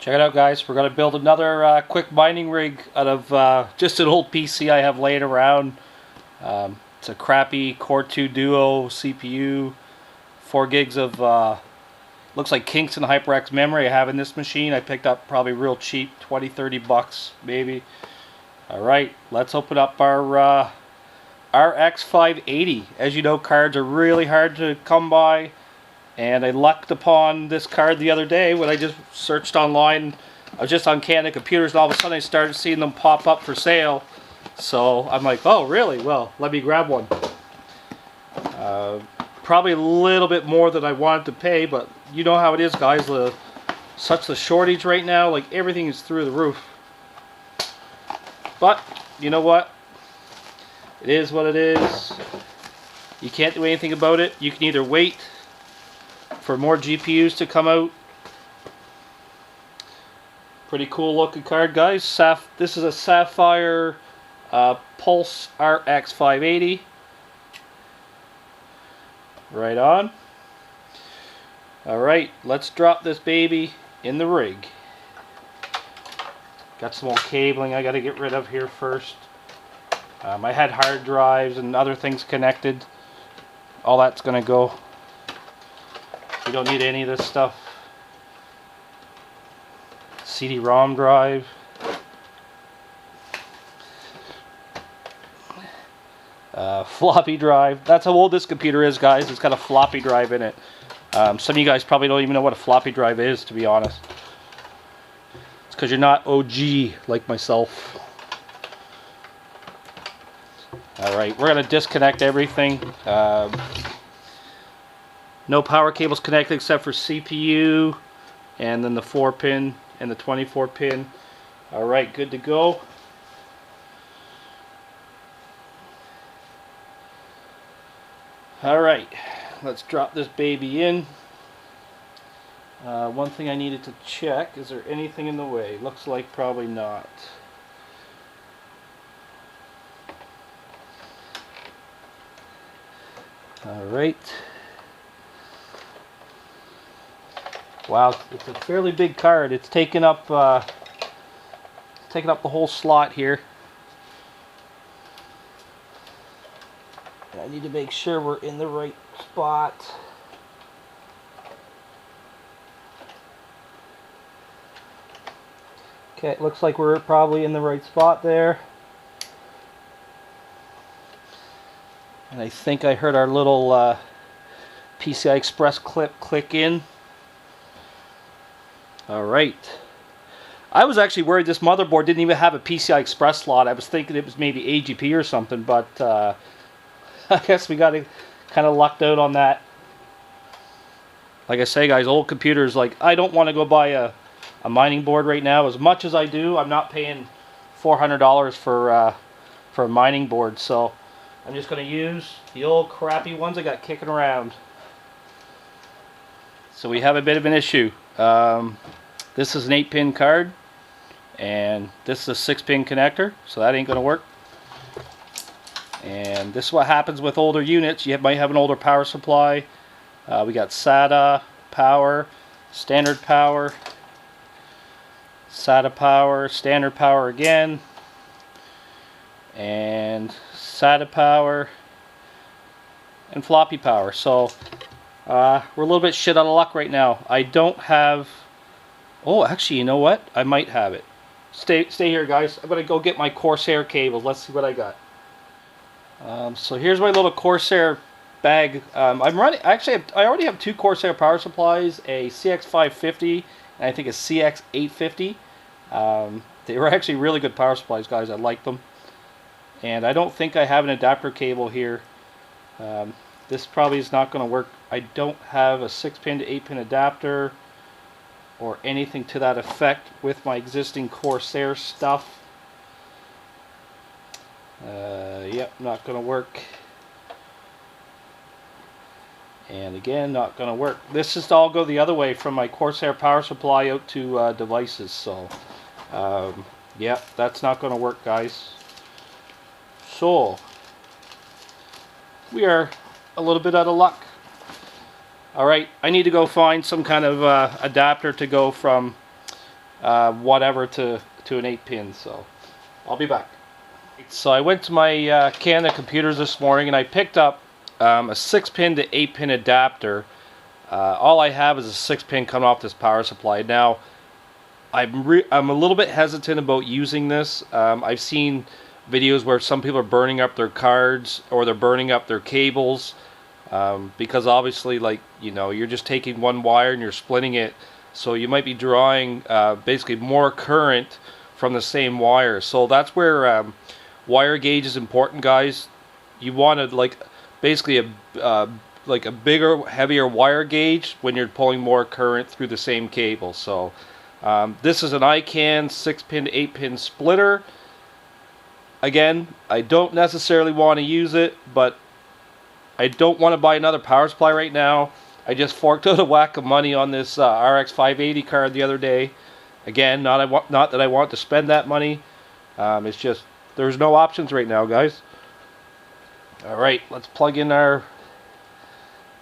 Check it out, guys. We're going to build another quick mining rig out of just an old PC I have laying around. It's a crappy Core 2 Duo CPU, 4 gigs of looks like Kingston Hyper X memory I have in this machine. I picked up probably real cheap, 20-30 bucks maybe. Alright, let's open up our RX580. As you know, cards are really hard to come by. And I lucked upon this card the other day when I just searched online. I was just on Canada Computers, and all of a sudden I started seeing them pop up for sale. So I'm like, oh really? Well, let me grab one. Probably a little bit more than I wanted to pay, but you know how it is, guys. Such the shortage right now, like everything is through the roof. But you know what? It is what it is. You can't do anything about it. You can either wait for more GPUs to come out. Pretty cool looking card, guys. This is a Sapphire Pulse RX580. Right on. Alright, let's drop this baby in the rig. Got some old cabling I got to get rid of here first. I had hard drives and other things connected. All that's going to go. We don't need any of this stuff. CD-ROM drive. Floppy drive. That's how old this computer is, guys. It's got a floppy drive in it. Some of you guys probably don't even know what a floppy drive is, to be honest. It's because you're not OG like myself. Alright, we're going to disconnect everything. No power cables connected except for CPU and then the 4-pin and the 24-pin. Alright, good to go. Alright, let's drop this baby in. One thing I needed to check, is there anything in the way? Looks like probably not. Alright. Wow, it's a fairly big card. It's taken up the whole slot here. And I need to make sure we're in the right spot. Okay, it looks like we're probably in the right spot there. And I think I heard our little PCI Express clip click in. Alright. I was actually worried this motherboard didn't even have a PCI Express slot. I was thinking it was maybe AGP or something, but I guess we got kind of lucked out on that. Like I say, guys, old computers, like, I don't want to go buy a mining board right now. As much as I do, I'm not paying $400 for a mining board, so I'm just going to use the old crappy ones I got kicking around. So we have a bit of an issue. This is an 8-pin card, and this is a 6-pin connector, so that ain't going to work. And this is what happens with older units. You might have an older power supply. We got SATA power, standard power, SATA power, standard power again, and SATA power, and floppy power. So we're a little bit shit out of luck right now. I don't have... Oh, actually, you know what? I might have it. Stay here, guys. I'm going to go get my Corsair cables. Let's see what I got. So here's my little Corsair bag. I'm running... Actually, I already have 2 Corsair power supplies, a CX550 and I think a CX850. They were actually really good power supplies, guys. I like them. And I don't think I have an adapter cable here. This probably is not going to work. I don't have a 6-pin to 8-pin adapter or anything to that effect with my existing Corsair stuff. Yep, not going to work. And again, not going to work. This is to all go the other way from my Corsair power supply out to devices. So, yep, that's not going to work, guys. So, we are a little bit out of luck. Alright, I need to go find some kind of adapter to go from whatever to an 8-pin. So I'll be back. So I went to my Canada computers this morning and I picked up a 6-pin to 8-pin adapter. All I have is a 6-pin coming off this power supply. Now I'm a little bit hesitant about using this. I've seen videos where some people are burning up their cards or they're burning up their cables, because obviously, like, you know, you're just taking one wire and you're splitting it, so you might be drawing basically more current from the same wire. So that's where wire gauge is important, guys. You want to, like, basically a bigger, heavier wire gauge when you're pulling more current through the same cable. So this is an iCan 6-pin to 8-pin splitter. Again, I don't necessarily want to use it, but I don't want to buy another power supply right now. I just forked out a whack of money on this RX580 card the other day. Again, not that I want to spend that money. It's just there's no options right now, guys. All right, let's plug in let's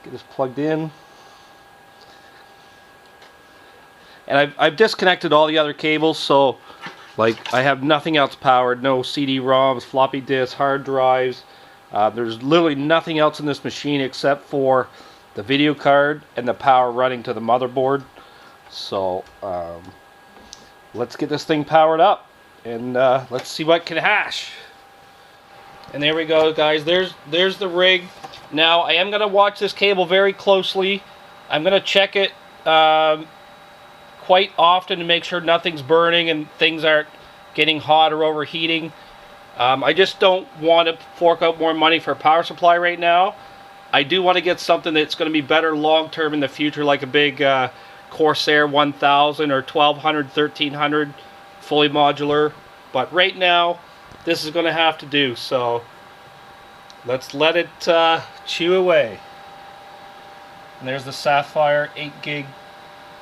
get this plugged in. And I've disconnected all the other cables, so like I have nothing else powered. No CD-ROMs, floppy disks, hard drives. There's literally nothing else in this machine except for the video card and the power running to the motherboard. So let's get this thing powered up and let's see what can hash. And there we go, guys. There's the rig. Now I am going to watch this cable very closely. I'm going to check it quite often to make sure nothing's burning and things aren't getting hot or overheating. I just don't want to fork out more money for a power supply right now. I do want to get something that's going to be better long term in the future, like a big Corsair 1000 or 1200, 1300 fully modular. But right now, this is going to have to do. So let's let it chew away. And there's the Sapphire 8GB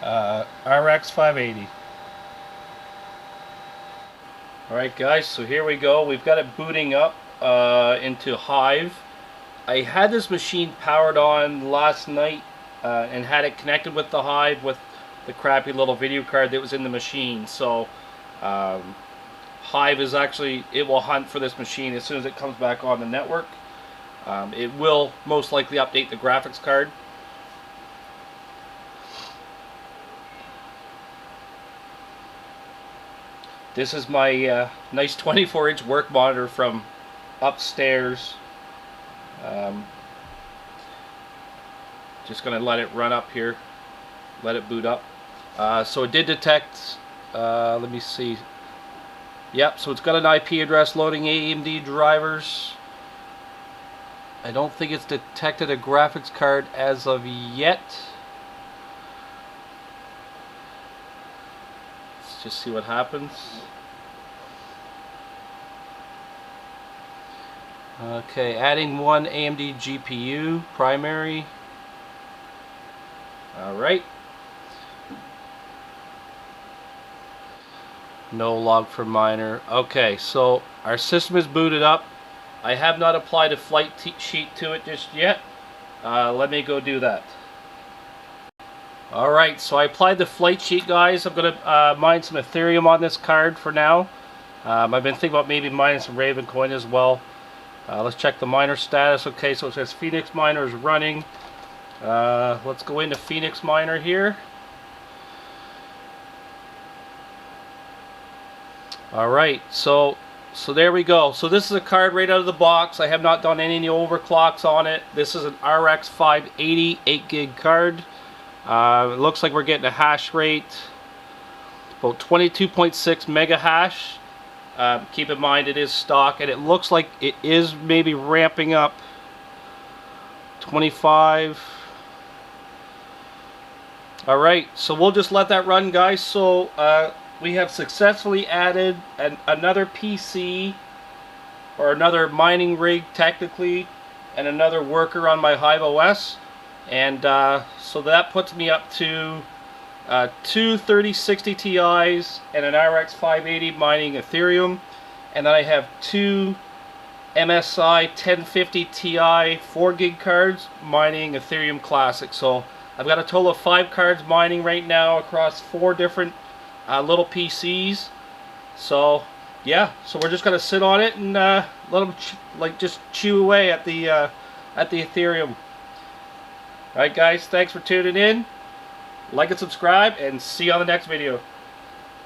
RX580. Alright guys, so here we go. We've got it booting up into Hive. I had this machine powered on last night and had it connected with the Hive with the crappy little video card that was in the machine. So Hive is actually, it will hunt for this machine as soon as it comes back on the network. It will most likely update the graphics card. This is my nice 24-inch work monitor from upstairs. Just going to let it run up here. Let it boot up. So it did detect, let me see. Yep, so it's got an IP address loading AMD drivers. I don't think it's detected a graphics card as of yet. Just see what happens. Okay, adding one AMD GPU primary. Alright. No log for miner. Okay, so our system is booted up. I have not applied a flight sheet to it just yet. Let me go do that. Alright, so I applied the flight sheet, guys. I'm going to mine some Ethereum on this card for now. I've been thinking about maybe mining some Raven coin as well. Let's check the miner status. Okay, so it says Phoenix Miner is running. Let's go into Phoenix Miner here. Alright, so there we go. So this is a card right out of the box. I have not done any overclocks on it. This is an RX580 8GB card. It looks like we're getting a hash rate about 22.6 mega hash. Keep in mind it is stock, and it looks like it is maybe ramping up 25. Alright, so we'll just let that run, guys. So we have successfully added another PC, or another mining rig technically, and another worker on my Hive OS. And so that puts me up to two 3060 Ti's and an RX580 mining Ethereum, and then I have two MSI 1050 Ti 4GB cards mining Ethereum Classic. So I've got a total of 5 cards mining right now across 4 different little PCs. So yeah, so we're just gonna sit on it and let them just chew away at the Ethereum. Alright guys, thanks for tuning in. Like and subscribe, and see you on the next video.